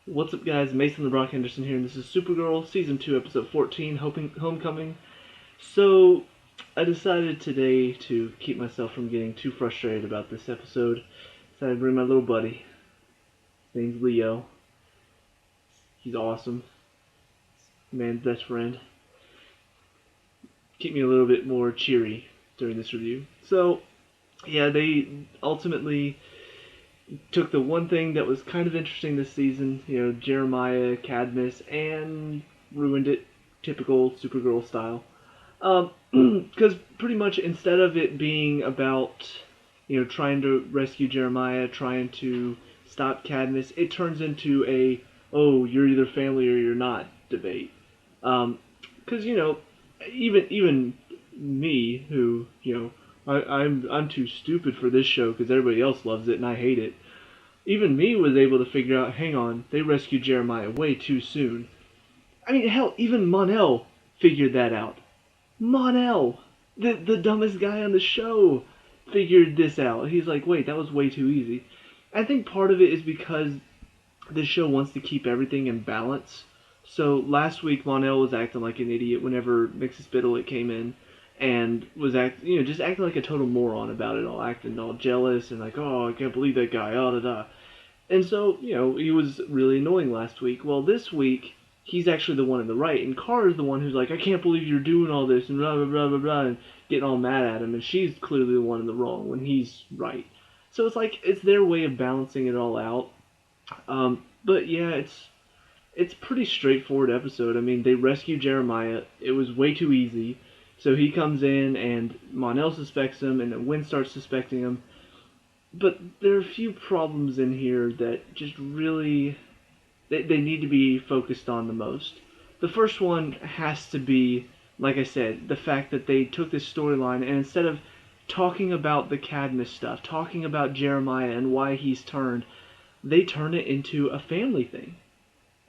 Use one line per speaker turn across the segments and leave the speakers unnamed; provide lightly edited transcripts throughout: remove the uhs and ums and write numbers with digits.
What's up, guys? Mason the Brock Henderson here, and this is Supergirl, Season 2, Episode 14, Homecoming. So, I decided today to keep myself from getting too frustrated about this episode. So I bring my little buddy. His name's Leo. He's awesome. Man's best friend. Keep me a little bit more cheery during this review. So, yeah, they ultimately took the one thing that was kind of interesting this season, Jeremiah, Cadmus, and ruined it, typical Supergirl style. Because pretty much instead of it being about, trying to rescue Jeremiah, trying to stop Cadmus, it turns into a, oh, you're either family or you're not debate. Because, even me, who, I'm too stupid for this show because everybody else loves it and I hate it. Even me was able to figure out, hang on, they rescued Jeremiah way too soon. I mean, hell, even Mon-El figured that out. Mon-El, the dumbest guy on the show, figured this out. He's like, wait, that was way too easy. I think part of it is because this show wants to keep everything in balance. So last week, Mon-El was acting like an idiot whenever Mrs. Biddlet came in, and was just acting like a total moron about it all, acting all jealous and like, oh, I can't believe that guy, oh da da. And so, he was really annoying last week. Well, this week, he's actually the one in the right, and Kara's the one who's like, I can't believe you're doing all this, and blah, blah, blah, blah, blah, and getting all mad at him, and she's clearly the one in the wrong when he's right. So it's like, it's their way of balancing it all out. But yeah, it's pretty straightforward episode. I mean, they rescue Jeremiah. It was way too easy. So he comes in, and Mon-El suspects him, and then Wynn starts suspecting him. But there are a few problems in here that just really, they need to be focused on the most. The first one has to be, like I said, the fact that they took this storyline and instead of talking about the Cadmus stuff, talking about Jeremiah and why he's turned, they turn it into a family thing.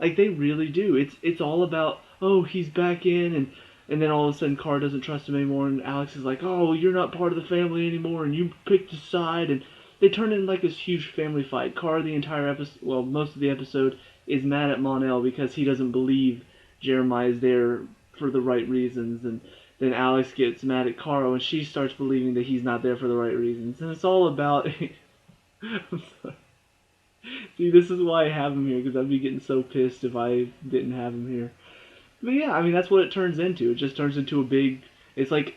Like, they really do. It's all about, oh, he's back in, and then all of a sudden Kara doesn't trust him anymore, and Alex is like, oh, you're not part of the family anymore, and you picked a side, and they turn it into like this huge family fight. Kara, the entire episode, well, most of the episode, is mad at Mon-El because he doesn't believe Jeremiah is there for the right reasons, and then Alex gets mad at Kara and she starts believing that he's not there for the right reasons, and it's all about. I'm sorry. See, this is why I have him here, because I'd be getting so pissed if I didn't have him here. But yeah, I mean, that's what it turns into. It just turns into a big. It's like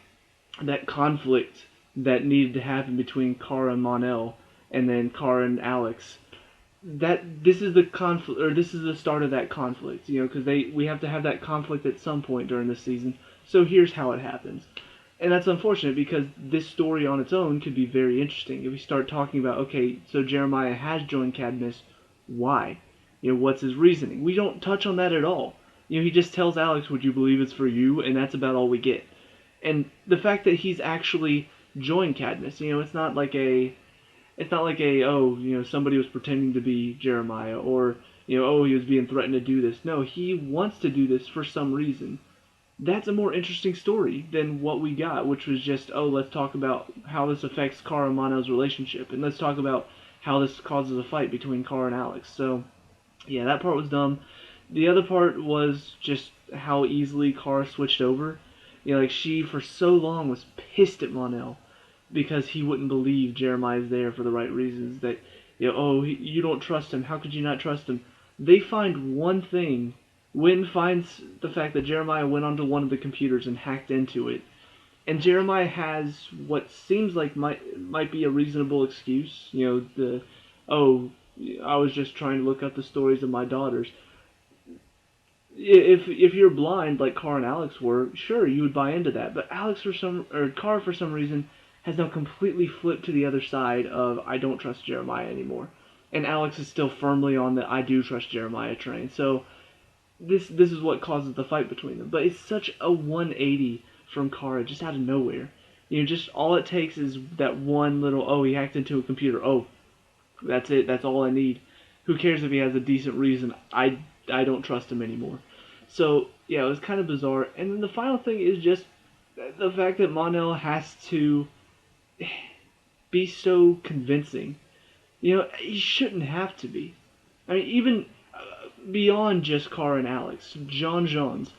that conflict that needed to happen between Kara and Mon-El, and then Kara and Alex. This is the conflict, or this is the start of that conflict, because we have to have that conflict at some point during this season. So here's how it happens, and that's unfortunate because this story on its own could be very interesting if we start talking about, okay, so Jeremiah has joined Cadmus, why? What's his reasoning? We don't touch on that at all. He just tells Alex, "Would you believe it's for you?" and that's about all we get. And the fact that he's actually joined Cadmus, it's not like a, oh, somebody was pretending to be Jeremiah, or, oh, he was being threatened to do this. No, he wants to do this for some reason. That's a more interesting story than what we got, which was just, oh, let's talk about how this affects Kara and Mon-El's relationship, and let's talk about how this causes a fight between Kara and Alex. So, yeah, that part was dumb. The other part was just how easily Kara switched over. She, for so long, was pissed at Mon-El because he wouldn't believe Jeremiah's there for the right reasons. That, oh, you don't trust him. How could you not trust him? They find one thing. Wynn finds the fact that Jeremiah went onto one of the computers and hacked into it. And Jeremiah has what seems like might be a reasonable excuse. Oh, I was just trying to look up the stories of my daughters. If you're blind like Kara and Alex were, sure, you would buy into that. But Kara for some reason has now completely flipped to the other side of I don't trust Jeremiah anymore. And Alex is still firmly on the I do trust Jeremiah train. So this is what causes the fight between them. But it's such a 180 from Kara, just out of nowhere. Just all it takes is that one little, oh, he hacked into a computer. Oh, that's it. That's all I need. Who cares if he has a decent reason? I don't trust him anymore. So, yeah, it was kind of bizarre. And then the final thing is just the fact that Mon-El has to be so convincing. He shouldn't have to be. I mean, even beyond just Kara and Alex, John Johns,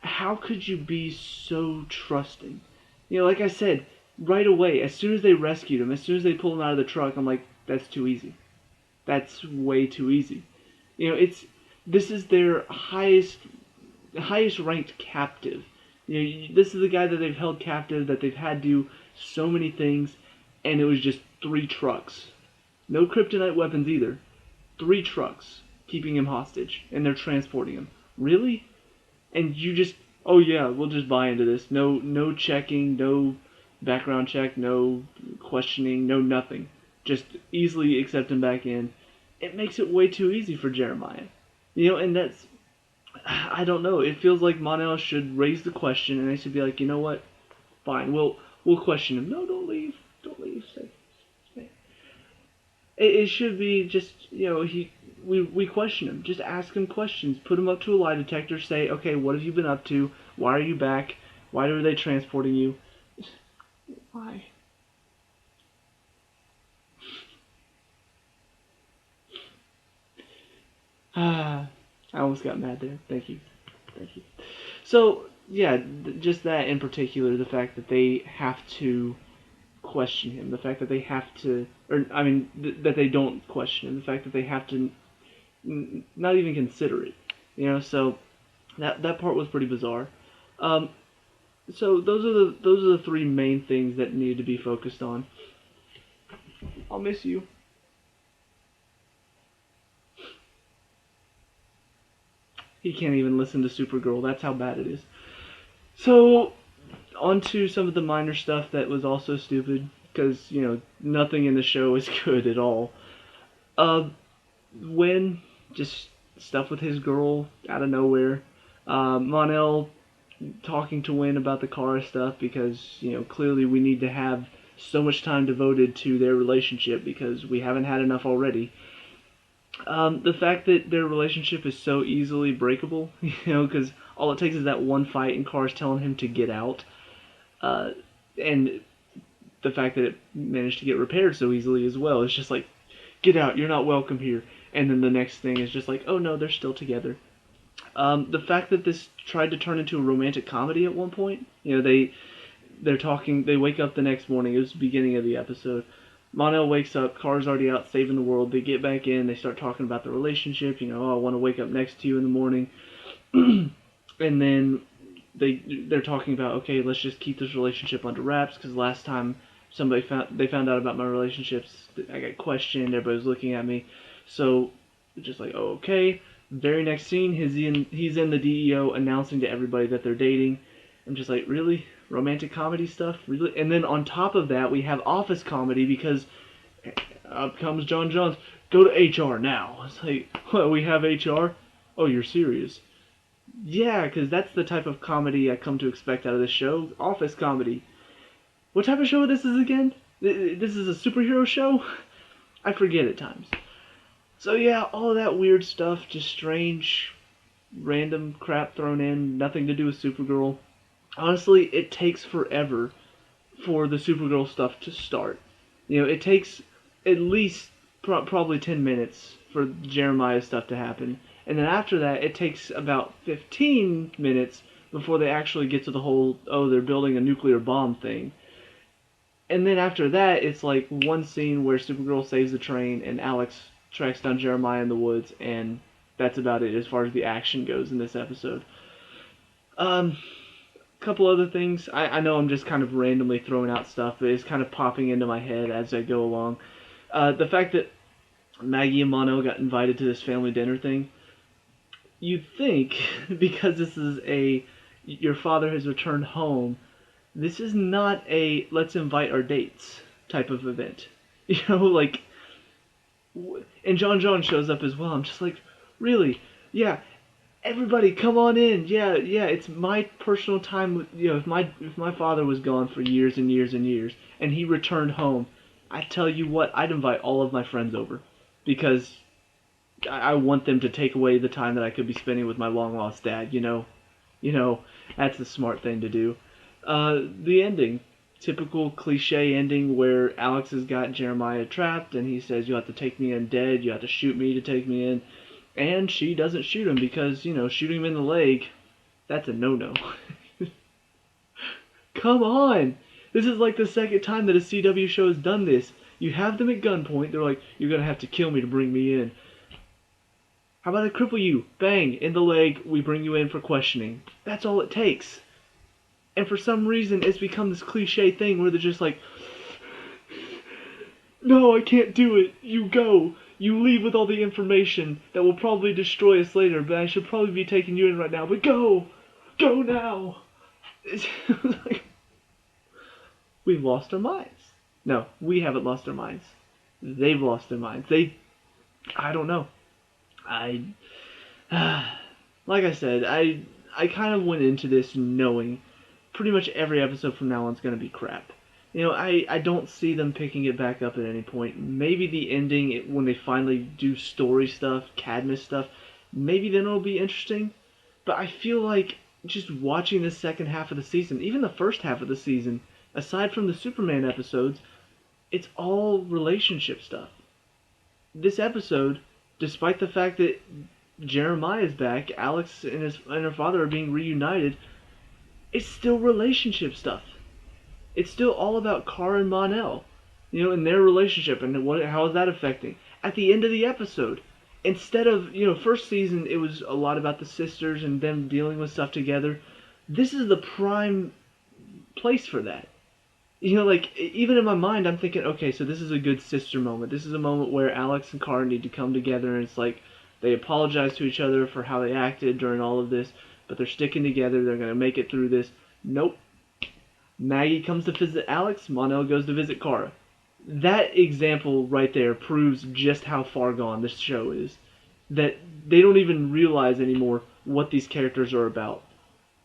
how could you be so trusting? Like I said, right away, as soon as they rescued him, as soon as they pulled him out of the truck, I'm like, that's too easy. That's way too easy. This is their highest ranked captive. This is the guy that they've held captive, that they've had do so many things, and it was just 3 trucks. No kryptonite weapons either. 3 trucks keeping him hostage, and they're transporting him. Really? And you just, oh yeah, we'll just buy into this. No checking, no background check, no questioning, no nothing. Just easily accept him back in. It makes it way too easy for Jeremiah. And that's, I don't know. It feels like Mon-El should raise the question, and they should be like, you know what? Fine, we'll question him. No, don't leave. Don't leave. Stay. It should be just, we question him. Just ask him questions. Put him up to a lie detector. Say, okay, what have you been up to? Why are you back? Why are they transporting you? Why? I almost got mad there. Thank you. So, yeah, just that in particular, the fact that they have to question him, the fact that they have to, that they don't question him, the fact that they have to not even consider it, so that part was pretty bizarre. So those are the 3 main things that need to be focused on. I'll miss you. He can't even listen to Supergirl. That's how bad it is. So, on to some of the minor stuff that was also stupid, because, nothing in the show is good at all. When, just stuff with his girl out of nowhere. Mon-El talking to Win about the Kara stuff, because, clearly we need to have so much time devoted to their relationship, because we haven't had enough already. The fact that their relationship is so easily breakable, because all it takes is that one fight and Kara's telling him to get out. And the fact that it managed to get repaired so easily as well. It's just like, get out, you're not welcome here. And then the next thing is just like, oh no, they're still together. The fact that this tried to turn into a romantic comedy at one point, they're talking, they wake up the next morning, it was the beginning of the episode. Mon-El wakes up, Kara's already out saving the world, they get back in, they start talking about the relationship, I want to wake up next to you in the morning. And then they're talking about, okay, let's just keep this relationship under wraps, because last time they found out about my relationships, I got questioned, everybody was looking at me, so just like, oh, okay. Very next scene, he's in the DEO announcing to everybody that they're dating. I'm just like, really? Romantic comedy stuff? Really? And then on top of that, we have office comedy, because up comes John Johns, go to HR now. It's like, what, we have HR? Oh, you're serious? Yeah, because that's the type of comedy I come to expect out of this show. Office comedy. What type of show this is again? This is a superhero show? I forget at times. So yeah, all of that weird stuff, just strange, random crap thrown in, nothing to do with Supergirl. Honestly, it takes forever for the Supergirl stuff to start. It takes at least probably 10 minutes for Jeremiah's stuff to happen. And then after that, it takes about 15 minutes before they actually get to the whole, oh, they're building a nuclear bomb thing. And then after that, it's like one scene where Supergirl saves the train and Alex tracks down Jeremiah in the woods, and that's about it as far as the action goes in this episode. Couple other things. I know I'm just kind of randomly throwing out stuff, but it's kind of popping into my head as I go along. The fact that Maggie and Mon-El got invited to this family dinner thing, you'd think, because this is your father has returned home, this is not a let's invite our dates type of event. Like, and John John shows up as well. I'm just like, really? Yeah, everybody come on in. Yeah, it's my personal time. If my father was gone for years and years and years, and he returned home, I tell you what, I'd invite all of my friends over, because I want them to take away the time that I could be spending with my long lost dad. That's the smart thing to do. The ending, typical cliche ending where Alex has got Jeremiah trapped, and he says, "You have to take me in dead. You have to shoot me to take me in." And she doesn't shoot him because, shooting him in the leg, that's a no-no. Come on! This is like the second time that a CW show has done this. You have them at gunpoint, they're like, you're gonna have to kill me to bring me in. How about I cripple you? Bang! In the leg, we bring you in for questioning. That's all it takes. And for some reason, it's become this cliche thing where they're just like, no, I can't do it. You go. You leave with all the information that will probably destroy us later, but I should probably be taking you in right now. But go! Go now! It's like, we've lost our minds. No, we haven't lost our minds. They've lost their minds. I don't know. Like I said, I kind of went into this knowing pretty much every episode from now on is going to be crap. I don't see them picking it back up at any point. Maybe the ending, when they finally do story stuff, Cadmus stuff, maybe then it'll be interesting. But I feel like just watching the second half of the season, even the first half of the season, aside from the Superman episodes, it's all relationship stuff. This episode, despite the fact that Jeremiah's back, Alex and her father are being reunited, it's still relationship stuff. It's still all about Kara and Mon-El, and their relationship and how is that affecting. At the end of the episode, instead of, first season it was a lot about the sisters and them dealing with stuff together. This is the prime place for that. Even in my mind, I'm thinking, okay, so this is a good sister moment. This is a moment where Alex and Kara need to come together, and it's like they apologize to each other for how they acted during all of this, but they're sticking together. They're going to make it through this. Nope. Maggie comes to visit Alex, Mon-El goes to visit Kara. That example right there proves just how far gone this show is. That they don't even realize anymore what these characters are about.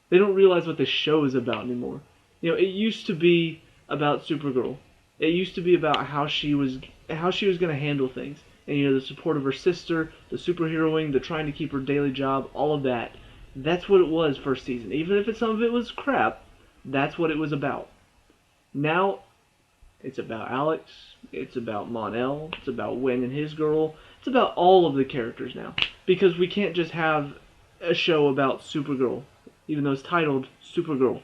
They don't realize what this show is about anymore. It used to be about Supergirl. It used to be about how she was going to handle things. And the support of her sister, the superheroing, the trying to keep her daily job, all of that. That's what it was first season. Even if some of it was crap, that's what it was about. Now, it's about Alex, it's about Mon-El, it's about Win and his girl, it's about all of the characters now. Because we can't just have a show about Supergirl, even though it's titled Supergirl.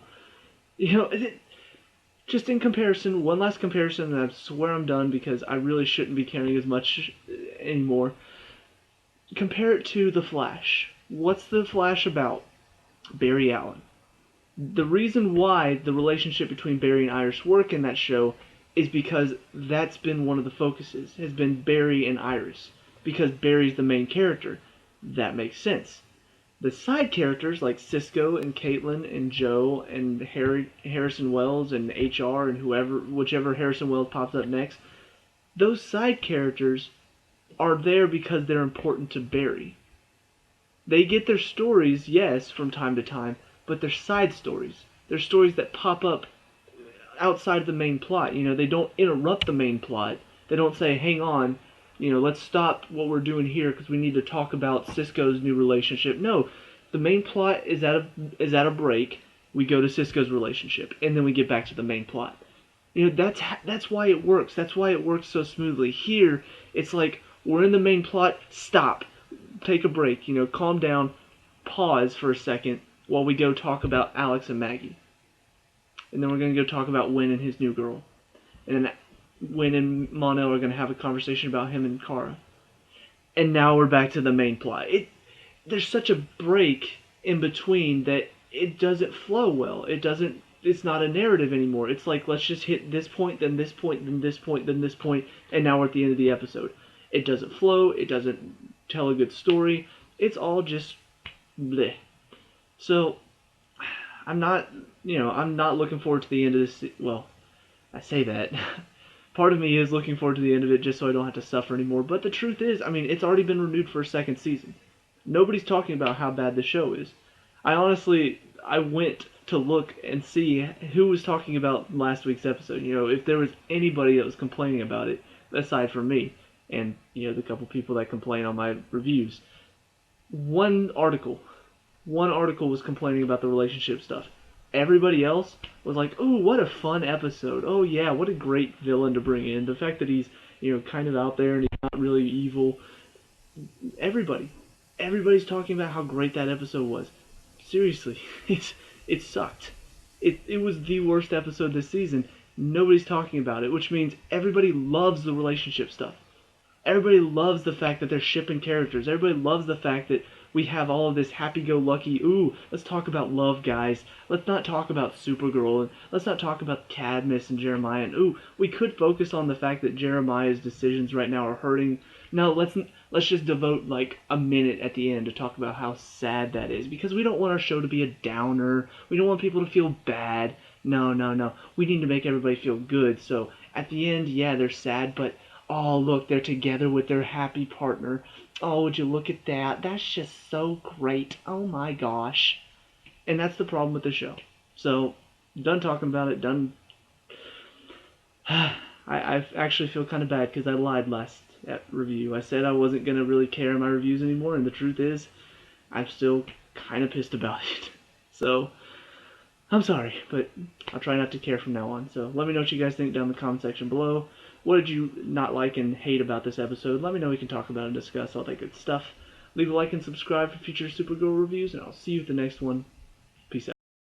Just in comparison, one last comparison, and I swear I'm done because I really shouldn't be caring as much anymore. Compare it to The Flash. What's The Flash about? Barry Allen. The reason why the relationship between Barry and Iris work in that show is because that's been one of the focuses, has been Barry and Iris. Because Barry's the main character. That makes sense. The side characters like Cisco and Caitlin and Joe and Harrison Wells and HR and whichever Harrison Wells pops up next, those side characters are there because they're important to Barry. They get their stories, yes, from time to time, but they're side stories. They're stories that pop up outside the main plot. They don't interrupt the main plot. They don't say, hang on, let's stop what we're doing here because we need to talk about Cisco's new relationship. No, the main plot is at a break. We go to Cisco's relationship, and then we get back to the main plot. That's why it works. That's why it works so smoothly. Here, it's like, we're in the main plot, stop, take a break, calm down, pause for a second, while we go talk about Alex and Maggie. And then we're going to go talk about Win and his new girl. And then Win and Mon-El are going to have a conversation about him and Kara. And now we're back to the main plot. There's such a break in between that it doesn't flow well. It's not a narrative anymore. It's like, let's just hit this point, then this point, then this point, then this point, and now we're at the end of the episode. It doesn't flow. It doesn't tell a good story. It's all just bleh. So, I'm not looking forward to the end of this. Well, I say that. Part of me is looking forward to the end of it just so I don't have to suffer anymore. But the truth is, it's already been renewed for a second season. Nobody's talking about how bad the show is. I went to look and see who was talking about last week's episode. If there was anybody that was complaining about it, aside from me, and, the couple people that complain on my reviews. One article was complaining about the relationship stuff. Everybody else was like, "Oh, what a fun episode. Oh yeah, what a great villain to bring in. The fact that he's, kind of out there and he's not really evil." Everybody. Everybody's talking about how great that episode was. Seriously, it sucked. It was the worst episode this season. Nobody's talking about it, which means everybody loves the relationship stuff. Everybody loves the fact that they're shipping characters. Everybody loves the fact that we have all of this happy-go-lucky, ooh, let's talk about love, guys. Let's not talk about Supergirl, and let's not talk about Cadmus and Jeremiah, and ooh, we could focus on the fact that Jeremiah's decisions right now are hurting. No, let's just devote like a minute at the end to talk about how sad that is, because we don't want our show to be a downer. We don't want people to feel bad. No, no, no. We need to make everybody feel good. So at the end, yeah, they're sad, but oh, look, they're together with their happy partner. Oh, would you look at that? That's just so great. Oh my gosh. And that's the problem with the show. So, done talking about it, done. I actually feel kind of bad because I lied last at review. I said I wasn't going to really care in my reviews anymore, and the truth is, I'm still kind of pissed about it. So, I'm sorry, but I'll try not to care from now on. So let me know what you guys think down in the comment section below. What did you not like and hate about this episode? Let me know. We can talk about and discuss all that good stuff. Leave a like and subscribe for future Supergirl reviews, and I'll see you at the next one.